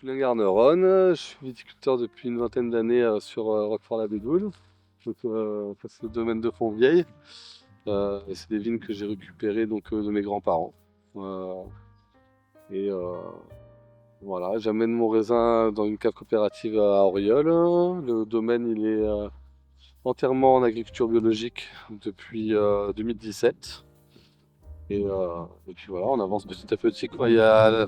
Julien Garneron, je suis viticulteur depuis une vingtaine d'années sur Roquefort-la-Bédoule. Donc, ça, c'est le domaine de Fontvieille. Et c'est des vignes que j'ai récupérées de mes grands-parents. Euh, et voilà, j'amène mon raisin dans une cave coopérative à Auriol. Le domaine il est entièrement en agriculture biologique depuis 2017. Et puis voilà, on avance petit à petit, quoi. Le-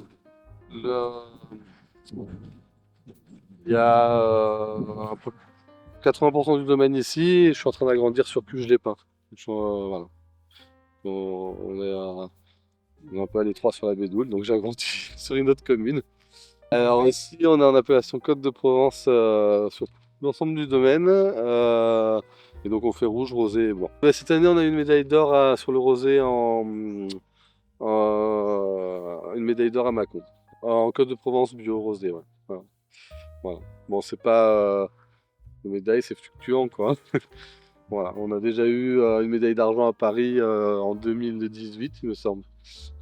il y a un peu 80% du domaine ici, et je suis en train d'agrandir sur Cuges-les-Pins. Voilà. On est un peu à l'étroit sur la Bédoule, donc j'ai agrandi sur une autre commune. Alors ici, on est en appellation Côte de Provence sur l'ensemble du domaine. Et donc on fait rouge, rosé et blanc. Cette année, on a eu une médaille d'or sur le rosé une médaille d'or à Mâcon. En Côte de Provence bio rosé, ouais. Voilà. Bon, c'est pas une médaille, c'est fluctuant, quoi. Voilà, on a déjà eu une médaille d'argent à Paris en 2018, il me semble.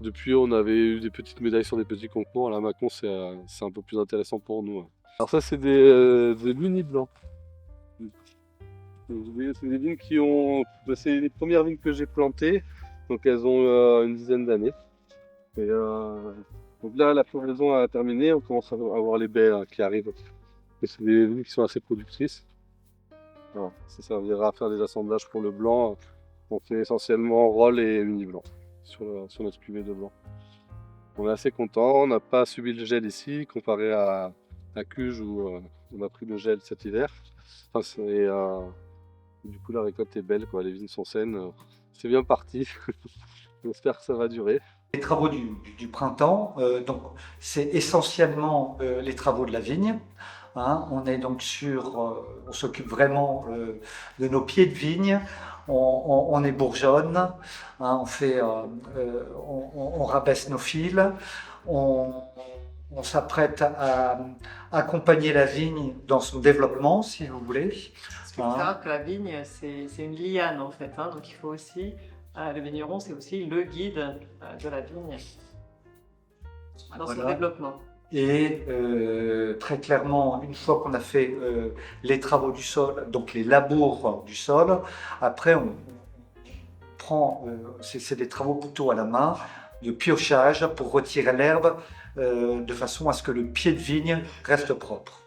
Depuis, on avait eu des petites médailles sur des petits concours. Là, Mâcon, c'est un peu plus intéressant pour nous, hein. Alors ça, c'est des Lunis blancs. C'est des vignes qui ont... C'est les premières vignes que j'ai plantées. Donc elles ont une dizaine d'années. Et donc là, la floraison a terminé. On commence à avoir les baies qui arrivent. Et c'est des vignes qui sont assez productrices. Voilà. Ça servira à faire des assemblages pour le blanc. On fait essentiellement Roll et Uni blanc sur notre cuvée de blanc. On est assez content, on n'a pas subi le gel ici comparé à Cuges où on a pris le gel cet hiver. Enfin, du coup la récolte est belle, quoi. Les vignes sont saines, c'est bien parti. J'espère que ça va durer. Les travaux du printemps, donc c'est essentiellement les travaux de la vigne. Hein. On est donc on s'occupe vraiment de nos pieds de vigne. On est bourgeonne, hein, on rabaisse nos fils, on, on s'apprête à accompagner la vigne dans son développement, si vous voulez. Parce qu'il faut savoir que la vigne, c'est une liane en fait, hein, donc il faut aussi, le vigneron, c'est aussi le guide de la vigne dans son développement. Et très clairement, une fois qu'on a fait les travaux du sol, donc les labours du sol, après on prend, c'est des travaux plutôt à la main, de piochage pour retirer l'herbe de façon à ce que le pied de vigne reste propre.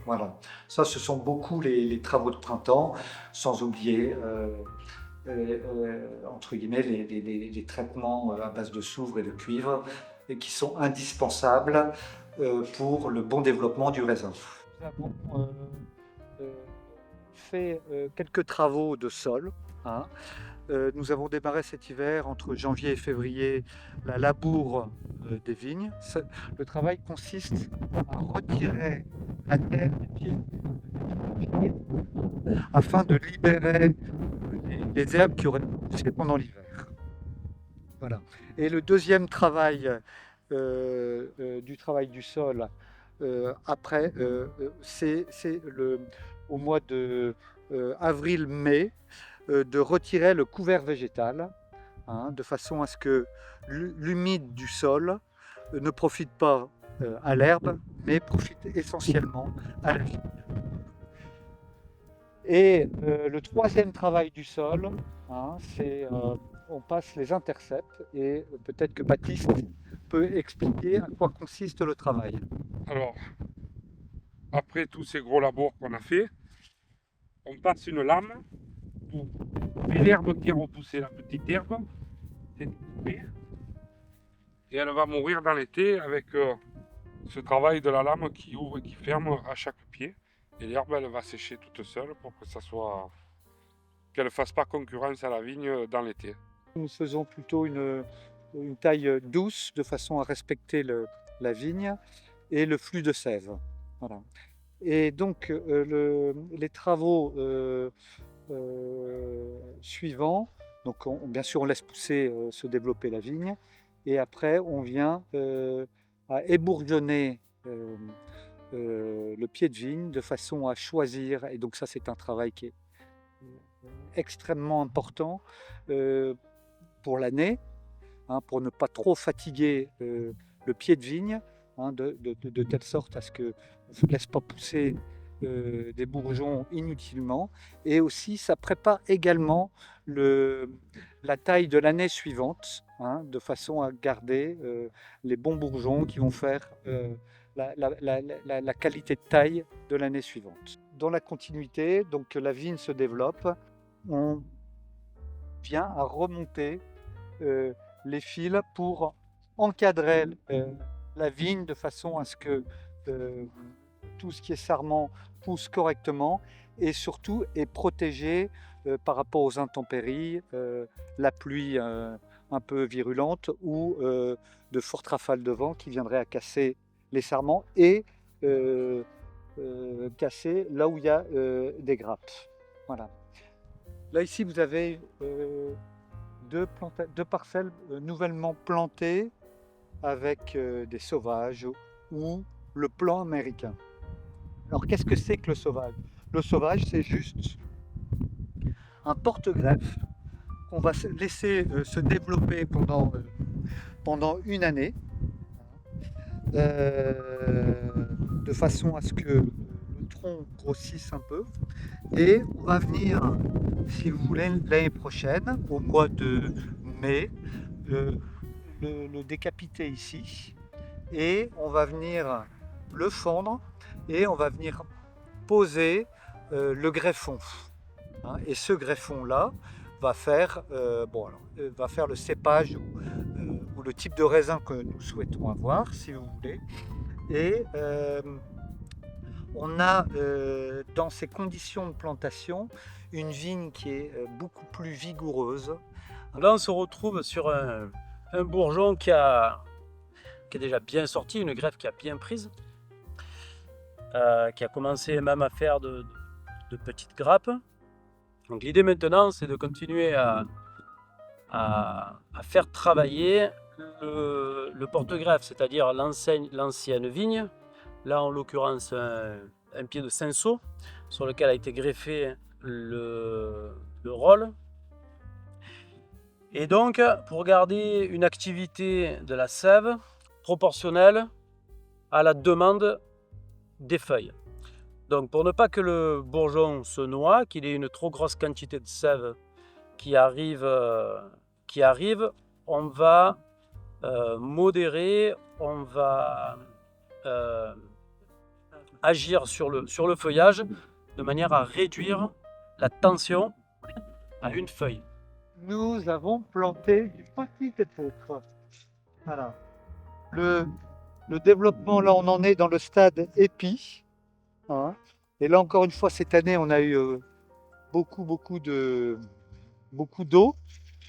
Voilà, ça ce sont beaucoup les travaux de printemps, sans oublier entre guillemets les traitements à base de soufre et de cuivre et qui sont indispensables pour le bon développement du raisin. Nous avons fait quelques travaux de sol. Hein. Nous avons démarré cet hiver, entre janvier et février, la labour des vignes. Le travail consiste à retirer la terre des pieds afin de libérer les herbes qui auraient poussé pendant l'hiver. Voilà. Et le deuxième travail du travail du sol, après, c'est au mois de avril-mai, de retirer le couvert végétal, hein, de façon à ce que l'humide du sol ne profite pas à l'herbe, mais profite essentiellement à la vigne. Et le troisième travail du sol, hein, c'est on passe les intercepts et peut-être que Baptiste peut expliquer à quoi consiste le travail. Alors, après tous ces gros labours qu'on a fait, on passe une lame pour couper l'herbe qui a repoussé, la petite herbe, c'est coupé. Et elle va mourir dans l'été avec ce travail de la lame qui ouvre et qui ferme à chaque pied. Et l'herbe, elle va sécher toute seule pour que ça soit, qu'elle ne fasse pas concurrence à la vigne dans l'été. Nous faisons plutôt une taille douce de façon à respecter la vigne et le flux de sève. Voilà. Et donc les travaux suivants, donc bien sûr on laisse pousser, se développer la vigne, et après on vient à ébourgeonner le pied de vigne de façon à choisir, et donc ça c'est un travail qui est extrêmement important pour l'année, hein, pour ne pas trop fatiguer le pied de vigne, hein, de telle sorte à ce qu'on ne laisse pas pousser des bourgeons inutilement. Et aussi, ça prépare également la taille de l'année suivante, hein, de façon à garder les bons bourgeons qui vont faire la qualité de taille de l'année suivante. Dans la continuité, donc la vigne se développe, on vient à remonter les fils pour encadrer la vigne de façon à ce que tout ce qui est sarment pousse correctement et surtout est protégé par rapport aux intempéries, la pluie un peu virulente ou de fortes rafales de vent qui viendraient à casser les sarments et casser là où il y a des grappes. Voilà. Là ici vous avez deux parcelles nouvellement plantées avec des sauvages ou le plan américain. Alors qu'est-ce que c'est que le sauvage? Le sauvage, c'est juste un porte-greffe qu'on va laisser se développer pendant une année, de façon à ce que le tronc grossisse un peu. Et on va venir, si vous voulez, l'année prochaine, au mois de mai, le décapiter ici. Et on va venir le fendre et on va venir poser le greffon. Hein, et ce greffon-là va faire, va faire le cépage ou le type de raisin que nous souhaitons avoir, si vous voulez. Et on a dans ces conditions de plantation une vigne qui est beaucoup plus vigoureuse. Là, on se retrouve sur un bourgeon qui est déjà bien sorti, une greffe qui a bien prise, qui a commencé même à faire de petites grappes. Donc l'idée maintenant, c'est de continuer à faire travailler le porte-greffe, c'est-à-dire l'ancienne vigne. Là, en l'occurrence, un pied de cinceau sur lequel a été greffé le rôle. Et donc, pour garder une activité de la sève proportionnelle à la demande des feuilles. Donc, pour ne pas que le bourgeon se noie, qu'il ait une trop grosse quantité de sève qui arrive, on va modérer, on va agir sur le feuillage de manière à réduire la tension à une feuille. Nous avons planté du petit épeautre. Voilà. Le développement, là, on en est dans le stade épi. Hein. Et là, encore une fois, cette année, on a eu beaucoup d'eau.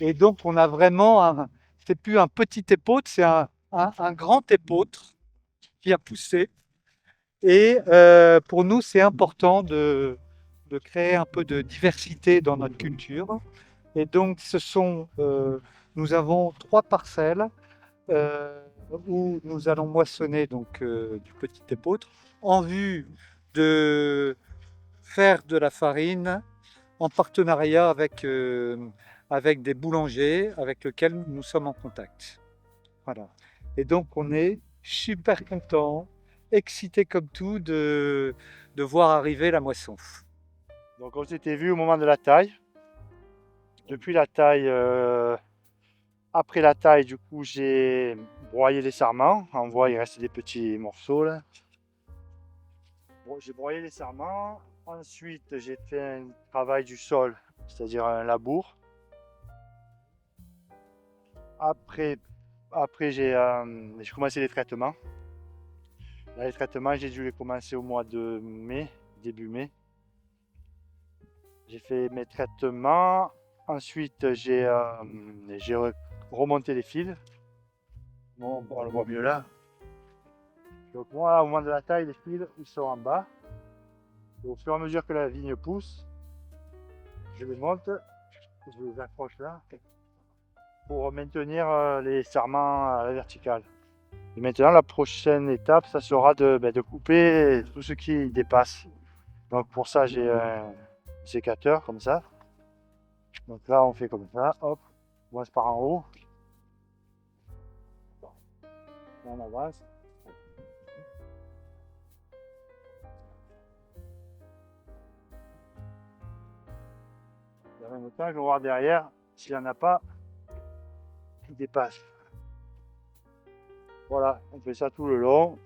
Et donc, on a vraiment, c'est plus un petit épeautre, c'est un grand épeautre qui a poussé. Et pour nous, c'est important de créer un peu de diversité dans notre culture. Et donc, nous avons 3 parcelles où nous allons moissonner donc, du petit épeautre en vue de faire de la farine en partenariat avec des boulangers avec lesquels nous sommes en contact. Voilà. Et donc, on est super content, excité comme tout de voir arriver la moisson. Donc, on s'était vu au moment de la taille. Depuis la taille, après la taille, du coup, j'ai broyé les sarments. On voit, il reste des petits morceaux là. Bon, j'ai broyé les sarments. Ensuite, j'ai fait un travail du sol, c'est-à-dire un labour. Après j'ai commencé les traitements. Là, les traitements, j'ai dû les commencer au mois de mai, début mai. J'ai fait mes traitements. Ensuite, j'ai remonté les fils. Bon, on le voit mieux là. Donc moi, au moment de la taille, les fils, ils sont en bas. Et au fur et à mesure que la vigne pousse, je les monte, je les accroche là, pour maintenir les sarments à la verticale. Et maintenant, la prochaine étape, ça sera de couper tout ce qui dépasse. Donc pour ça, j'ai un sécateur comme ça. Donc là, on fait comme ça, hop, on commence par en haut. Là, on avance. même temps, je vais voir derrière s'il n'y en a pas qui dépassent. Voilà, on fait ça tout le long.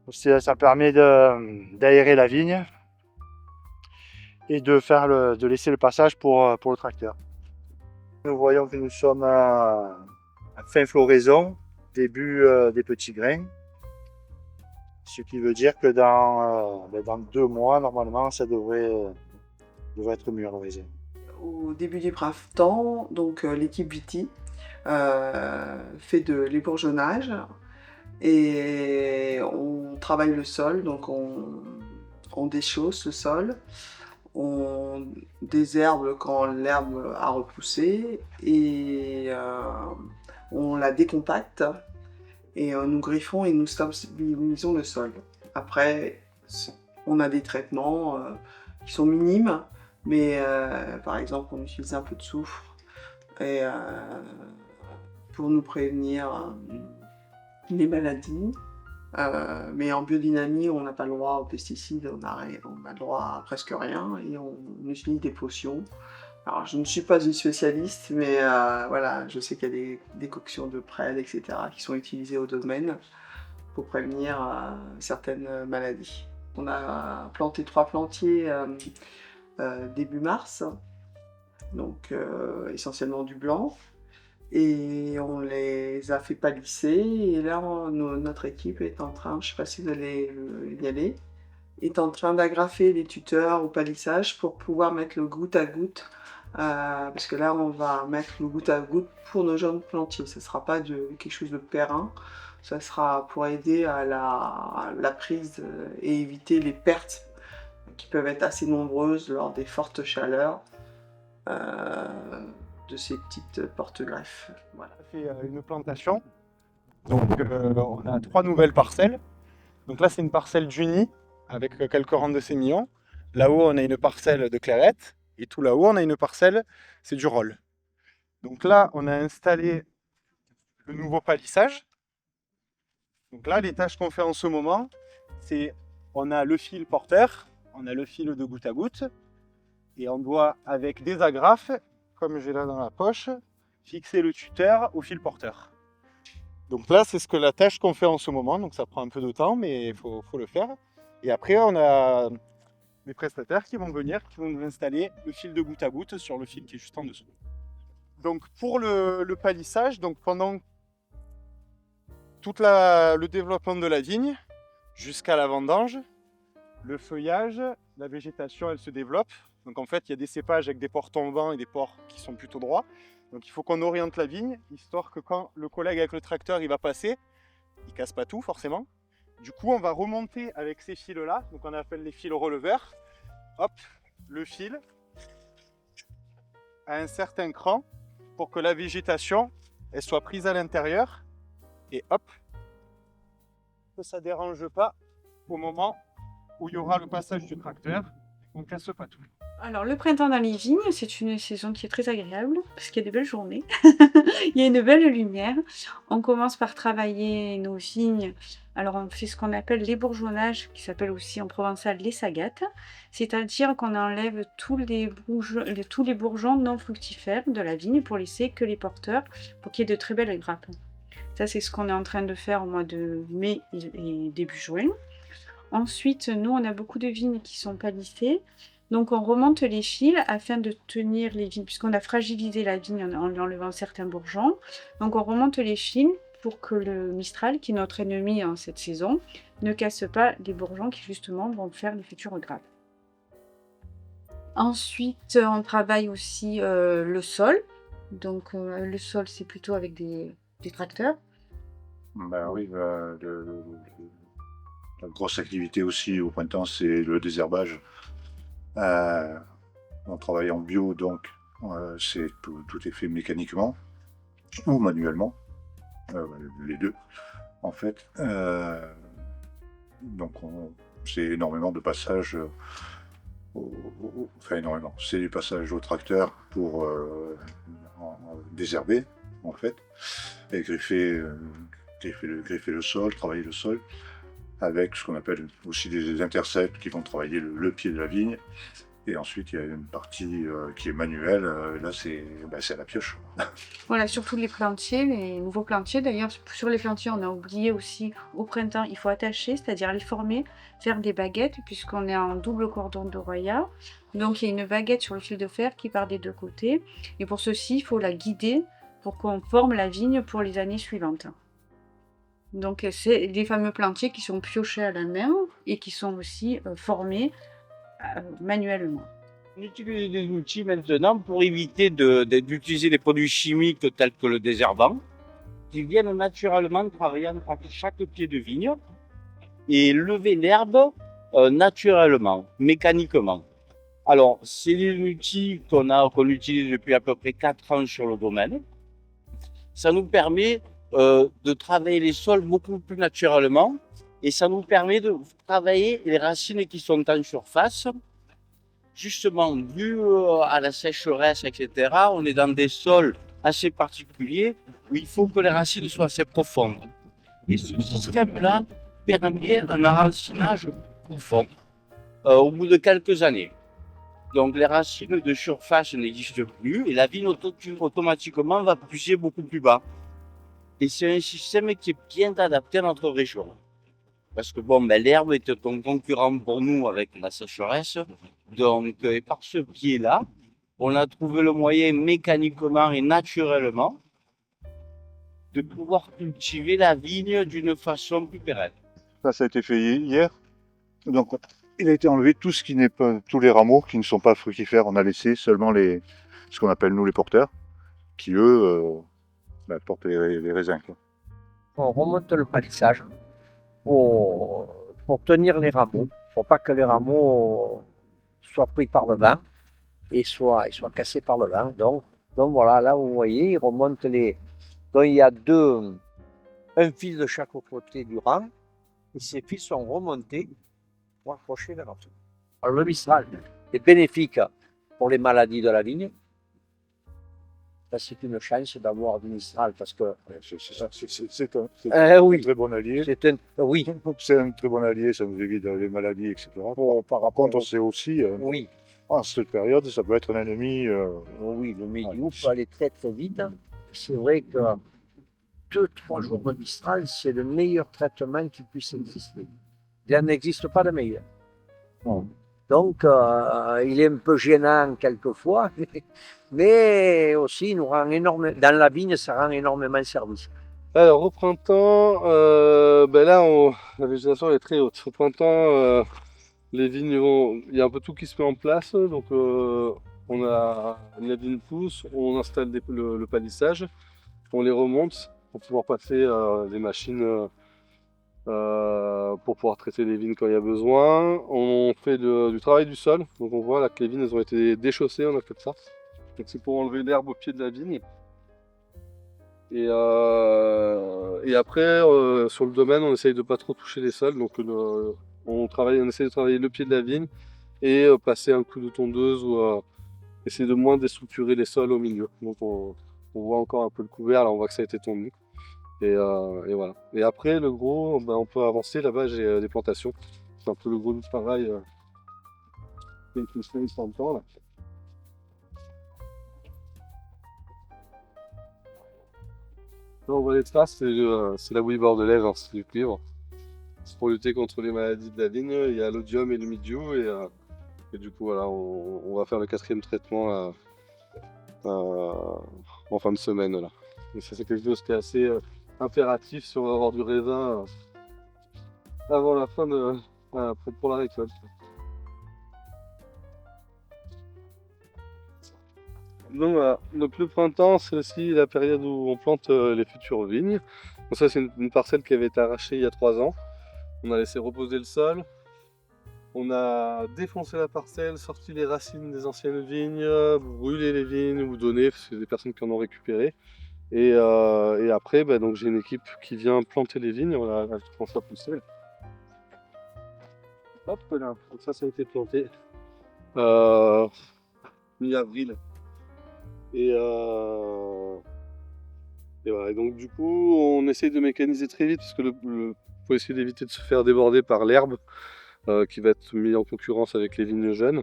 Ça permet d'aérer la vigne et de laisser le passage pour le tracteur. Nous voyons que nous sommes à fin floraison, début des petits grains. Ce qui veut dire que dans 2 mois, normalement, ça devrait être mûr le raisin. Au début du printemps, donc l'équipe Viti fait de l'ébourgeonnage et on travaille le sol, donc on déchausse le sol, on désherbe quand l'herbe a repoussé et on la décompacte et nous griffons et nous stabilisons le sol. Après, on a des traitements qui sont minimes, mais par exemple, on utilise un peu de soufre et, pour nous prévenir les maladies. Mais en biodynamie, on n'a pas le droit aux pesticides, on a le droit à presque rien et on utilise des potions. Alors, je ne suis pas une spécialiste, mais voilà, je sais qu'il y a des décoctions de prêle, etc., qui sont utilisées au domaine pour prévenir certaines maladies. On a planté 3 plantiers début mars, donc essentiellement du blanc, et on les a fait palisser. Et là, notre équipe est en train, je ne sais pas si vous allez y aller, est en train d'agrafer les tuteurs au palissage pour pouvoir mettre le goutte à goutte. Parce que là, on va mettre le goutte à goutte pour nos jeunes plantiers. Ce ne sera pas quelque chose de périn. Ça sera pour aider à la prise et éviter les pertes qui peuvent être assez nombreuses lors des fortes chaleurs de ces petites porte-greffes. Voilà. On a fait une plantation. Donc, on a 3 nouvelles parcelles. Donc là, c'est une parcelle d'Uni avec quelques rangs de sémillons. Là-haut, on a une parcelle de clairette. Et tout là-haut, on a une parcelle, c'est du roll. Donc là, on a installé le nouveau palissage. Donc là, les tâches qu'on fait en ce moment, c'est on a le fil porteur, on a le fil de goutte à goutte, et on doit, avec des agrafes, comme j'ai là dans la poche, fixer le tuteur au fil porteur. Donc là, c'est la tâche qu'on fait en ce moment. Donc ça prend un peu de temps, mais il faut le faire. Et après, on a des prestataires qui vont venir, qui vont nous installer le fil de goutte à goutte sur le fil qui est juste en dessous. Donc pour le palissage, donc pendant tout le développement de la vigne, jusqu'à la vendange, le feuillage, la végétation, elle se développe. Donc en fait, il y a des cépages avec des pores tombants et des pores qui sont plutôt droits. Donc il faut qu'on oriente la vigne, histoire que quand le collègue avec le tracteur il va passer, il casse pas tout forcément. Du coup, on va remonter avec ces fils-là, donc on appelle les fils releveurs. Hop, le fil à un certain cran pour que la végétation elle soit prise à l'intérieur. Et hop, que ça ne dérange pas au moment où il y aura le passage du tracteur et qu'on ne casse pas tout. Alors, le printemps dans les vignes, c'est une saison qui est très agréable parce qu'il y a de belles journées. Il y a une belle lumière. On commence par travailler nos vignes. Alors, on fait ce qu'on appelle l'ébourgeonnage, qui s'appelle aussi en provençal les sagates. C'est-à-dire qu'on enlève tous les bourgeons non fructifères de la vigne pour laisser que les porteurs, pour qu'il y ait de très belles grappes. Ça, c'est ce qu'on est en train de faire au mois de mai et début juin. Ensuite, nous, on a beaucoup de vignes qui sont palissées. Donc on remonte les fils afin de tenir les vignes, puisqu'on a fragilisé la vigne en enlevant certains bourgeons. Donc on remonte les fils pour que le Mistral, qui est notre ennemi en cette saison, ne casse pas les bourgeons qui justement vont faire les futures grappes. Ensuite, on travaille aussi le sol. Donc le sol, c'est plutôt avec des tracteurs. Ben oui, la grosse activité aussi au printemps, c'est le désherbage. On travaille en bio, donc tout est fait mécaniquement ou manuellement, les deux en fait. Donc c'est énormément de passages, enfin énormément, c'est du passage au tracteur pour désherber en fait, et greffer le sol, travailler le sol, avec ce qu'on appelle aussi des intercepts qui vont travailler le pied de la vigne Et ensuite, il y a une partie qui est manuelle. Là, c'est à la pioche. Voilà, surtout les plantiers, les nouveaux plantiers. D'ailleurs, sur les plantiers, on a oublié aussi, au printemps, il faut attacher, c'est-à-dire les former, faire des baguettes, puisqu'on est en double cordon de Roya. Donc, il y a une baguette sur le fil de fer qui part des deux côtés. Et pour ceci, il faut la guider pour qu'on forme la vigne pour les années suivantes. Donc, c'est des fameux plantiers qui sont piochés à la main et qui sont aussi formés manuellement. On utilise des outils maintenant pour éviter d'utiliser des produits chimiques tels que le désherbant, qui viennent naturellement travailler entre chaque pied de vigne et lever l'herbe naturellement, mécaniquement. Alors, c'est des outils qu'on utilise depuis à peu près 4 ans sur le domaine. Ça nous permet de travailler les sols beaucoup plus naturellement et ça nous permet de travailler les racines qui sont en surface. Justement, dû à la sécheresse, etc., on est dans des sols assez particuliers où il faut que les racines soient assez profondes. Et ce système-là permet un enracinage profond au bout de quelques années. Donc les racines de surface n'existent plus et la vigne automatiquement va pousser beaucoup plus bas. Et c'est un système qui est bien adapté à notre région. Parce que bon, l'herbe est un concurrent pour nous avec la sécheresse. Donc, et par ce biais-là, on a trouvé le moyen mécaniquement et naturellement de pouvoir cultiver la vigne d'une façon plus pérenne. Ça a été fait hier. Donc, il a été enlevé tout ce qui n'est pas, tous les rameaux qui ne sont pas fructifères. On a laissé seulement ce qu'on appelle nous les porteurs, qui eux portent les raisins, quoi. On remonte le palissage pour tenir les rameaux, pour pas que les rameaux soient pris par le vent et soient cassés par le vent. Donc voilà, là vous voyez, ils remontent les. Donc il y a un fil de chaque côté du rang, et ces fils sont remontés pour accrocher les rameaux. Alors le Mistral est bénéfique pour les maladies de la vigne. Ça, c'est une chance d'avoir du Mistral parce que. C'est un Oui. très bon allié. Oui. C'est un très bon allié, ça nous évite les maladies, etc. Par contre, c'est aussi, Oui. en cette période, ça peut être un ennemi. Oui, le milieu peut aller très très vite. C'est vrai que 2-3 jours de Mistral, c'est le meilleur traitement qui puisse exister. Il n'en existe pas de meilleur. Donc, il est un peu gênant quelquefois, mais aussi il nous rend dans la vigne, ça rend énormément service. Alors au printemps, là la végétation est très haute. Au printemps, les vignes il y a un peu tout qui se met en place. Donc la vigne pousse, on installe le palissage, on les remonte pour pouvoir passer des machines pour pouvoir traiter les vignes quand il y a besoin. On fait du travail du sol. Donc on voit là que les vignes elles ont été déchaussées, on appelle ça. Donc c'est pour enlever l'herbe au pied de la vigne. Et après, sur le domaine, on essaye de pas trop toucher les sols. Donc on essaye de travailler le pied de la vigne et passer un coup de tondeuse ou essayer de moins déstructurer les sols au milieu. Donc on voit encore un peu le couvert, là on voit que ça a été tondu. Et voilà. Et après, le gros, on peut avancer. Là-bas, j'ai des plantations. C'est un peu le gros du travail qui se fait en temps, là. Là, on voit les traces, c'est la bouillie bordelaise, hein, c'est du cuivre. C'est pour lutter contre les maladies de la vigne. Il y a l'odium et le mildiou. Et du coup, voilà, on va faire le 4e traitement en fin de semaine. Là. Et ça, c'est quelque chose qui est assez impératif si on va avoir du raisin avant la fin pour la récolte. Donc voilà, donc le printemps c'est aussi la période où on plante les futures vignes. Donc ça c'est une parcelle qui avait été arrachée il y a 3 ans. On a laissé reposer le sol. On a défoncé la parcelle, sorti les racines des anciennes vignes, brûlé les vignes ou donné, parce que c'est des personnes qui en ont récupéré. Et après, donc j'ai une équipe qui vient planter les vignes, voilà, elle commence à pousser. Hop là, donc ça a été planté mi-avril. Et voilà, et donc du coup, on essaye de mécaniser très vite, parce que faut essayer d'éviter de se faire déborder par l'herbe qui va être mise en concurrence avec les vignes jeunes.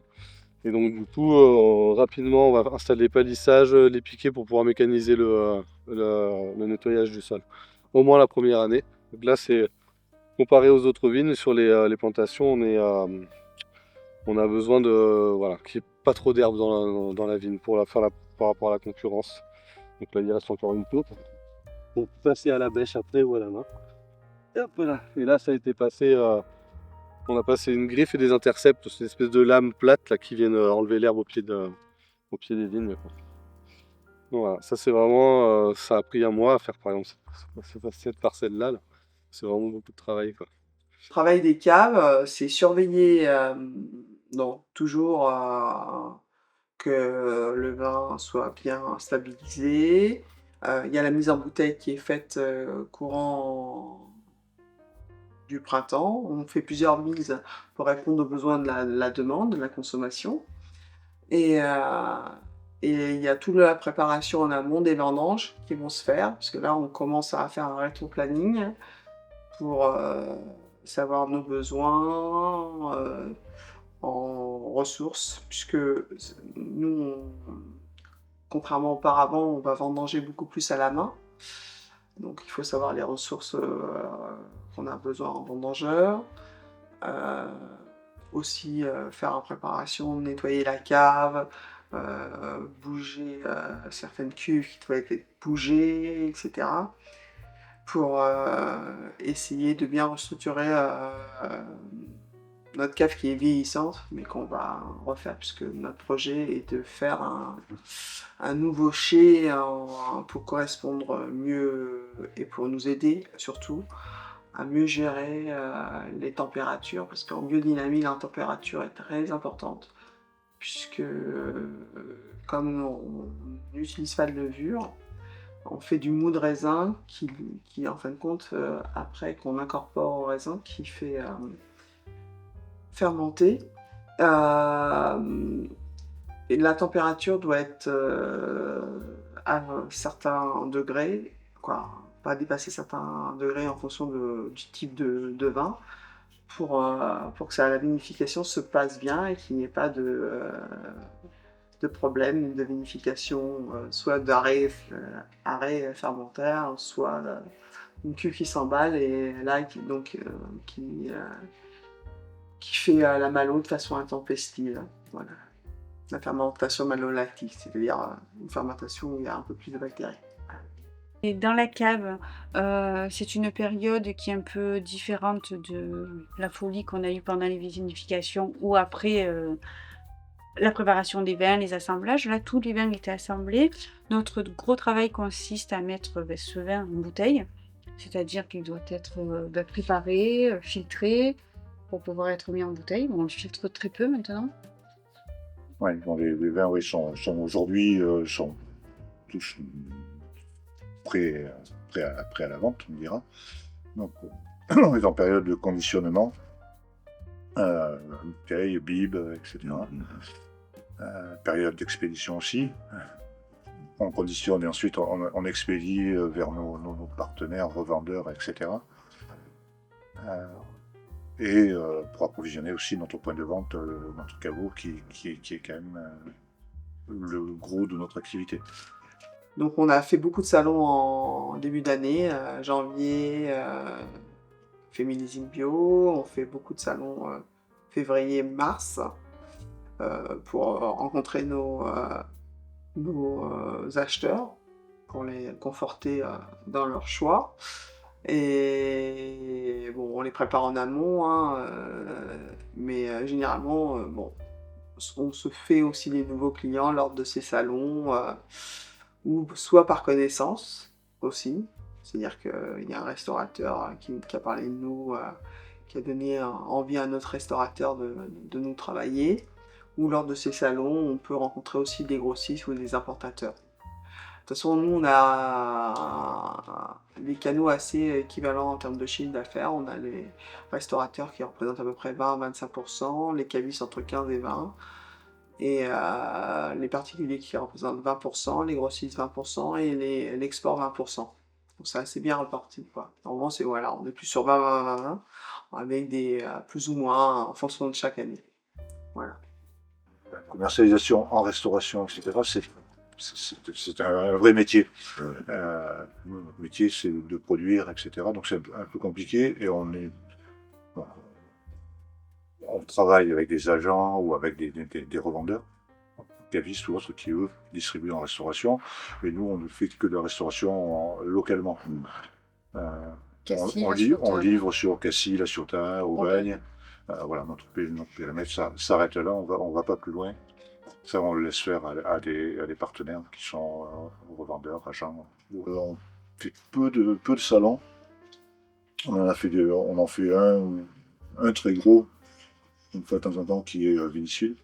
Et donc du coup, rapidement, on va installer les palissages, les piquets pour pouvoir mécaniser le nettoyage du sol. Au moins la première année. Donc là, c'est comparé aux autres vignes, sur les plantations, on a besoin voilà, qu'il n'y ait pas trop d'herbe dans la vigne par rapport à la concurrence. Donc là, il reste encore une côte. Pour passer à la bêche après ou à la main. Et hop là. Et là, ça a été passé. On a passé une griffe et des intercepts, ces espèces de lames plates là, qui viennent enlever l'herbe au pied des vignes, quoi. Donc voilà, ça c'est vraiment. Ça a pris un mois à faire, par exemple, cette parcelle-là. Là. C'est vraiment beaucoup de travail, quoi. Le travail des caves, c'est surveiller donc toujours que le vin soit bien stabilisé. Il y a la mise en bouteille qui est faite courant du printemps. On fait plusieurs mises pour répondre aux besoins de la demande, de la consommation. Et il y a toute la préparation en amont des vendanges qui vont se faire, parce que là on commence à faire un rétro-planning pour savoir nos besoins en ressources, puisque nous, contrairement auparavant, on va vendanger beaucoup plus à la main. Donc il faut savoir les ressources qu'on a besoin en vendangeur. Aussi faire en préparation, nettoyer la cave, bouger certaines cuves qui doivent être bougées, etc. Pour essayer de bien restructurer notre cave qui est vieillissante, mais qu'on va refaire, puisque notre projet est de faire un nouveau chai pour correspondre mieux et pour nous aider surtout à mieux gérer les températures, parce qu'en biodynamie, la température est très importante, puisque comme on n'utilise pas de levure, on fait du mou de raisin qui en fin de compte, après qu'on incorpore au raisin, qui fait fermenter. Et la température doit être à un certain degré, quoi, pas dépasser certains degrés en fonction du type de vin, pour que la vinification se passe bien et qu'il n'y ait pas de problème de vinification, soit d'arrêt fermentaire, soit une cuve qui s'emballe et là qui fait la malo de façon intempestive. Voilà. La fermentation malolactique, c'est-à-dire une fermentation où il y a un peu plus de bactéries. Et dans la cave, c'est une période qui est un peu différente de la folie qu'on a eue pendant les vinifications ou après la préparation des vins, les assemblages. Là, tous les vins étaient assemblés. Notre gros travail consiste à mettre ce vin en bouteille, c'est-à-dire qu'il doit être préparé, filtré, pour pouvoir être mis en bouteille. Bon, on le filtre très peu maintenant. Ouais, les vins oui, sont aujourd'hui sont tous prêts à la vente, on dira. Donc, on est en période de conditionnement, bouteille, bib, etc. Période d'expédition aussi. On conditionne et ensuite on expédie vers nos partenaires, revendeurs, etc. Et pour approvisionner aussi notre point de vente, notre caveau, qui est quand même le gros de notre activité. Donc on a fait beaucoup de salons en début d'année, janvier, fait millésime bio, on fait beaucoup de salons février-mars pour rencontrer nos acheteurs, pour les conforter dans leur choix. Et bon, on les prépare en amont, hein, mais généralement, bon, on se fait aussi des nouveaux clients lors de ces salons, ou soit par connaissance aussi. C'est-à-dire qu'il y a un restaurateur qui a parlé de nous, qui a donné envie à notre restaurateur de nous travailler. Ou lors de ces salons, on peut rencontrer aussi des grossistes ou des importateurs. De toute façon, nous, on a des canaux assez équivalents en termes de chiffre d'affaires. On a les restaurateurs qui représentent à peu près 20-25%, les cavistes entre 15 et 20%, et les particuliers qui représentent 20%, les grossistes 20% et l'export 20%. Donc c'est assez bien reparti, quoi. Normalement, voilà, on est plus sur 20-20-20, avec des plus ou moins en fonction de chaque année. Voilà. commercialisation en restauration, etc., c'est un vrai métier. Notre métier, c'est de produire, etc. Donc c'est un peu compliqué et on travaille avec des agents ou avec des revendeurs, cavistes ou autres, qui eux distribuent en restauration. Et nous, on ne fait que de la restauration localement. Cassis, On La Ciotat. livre sur Cassis, La Ciotat, Aubagne. Voilà, notre périmètre s'arrête là, on va pas plus loin. Ça, on le laisse faire à des partenaires qui sont revendeurs, agents. On fait peu de salons. On en fait un très gros, une fois de temps en temps, qui est Vinisud.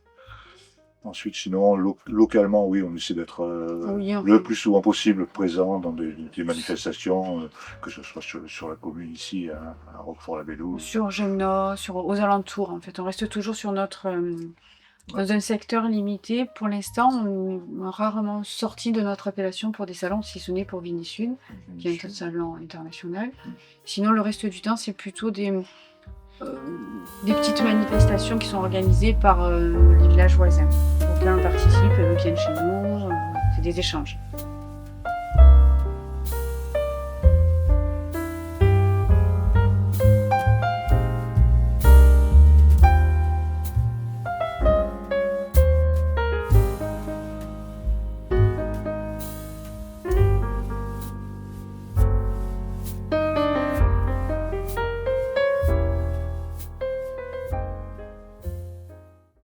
Ensuite, sinon, localement, oui, on essaie d'être le plus souvent possible présent dans des manifestations, que ce soit sur la commune ici, à Roquefort-la-Belle. Sur Gemna, aux alentours, en fait. On reste toujours sur dans un secteur limité. Pour l'instant, on est rarement sorti de notre appellation pour des salons, si ce n'est pour Vinisud, qui est un salon international. Sinon, le reste du temps, c'est plutôt des petites manifestations qui sont organisées par les villages voisins. Donc là, on participe, eux viennent chez nous, c'est des échanges.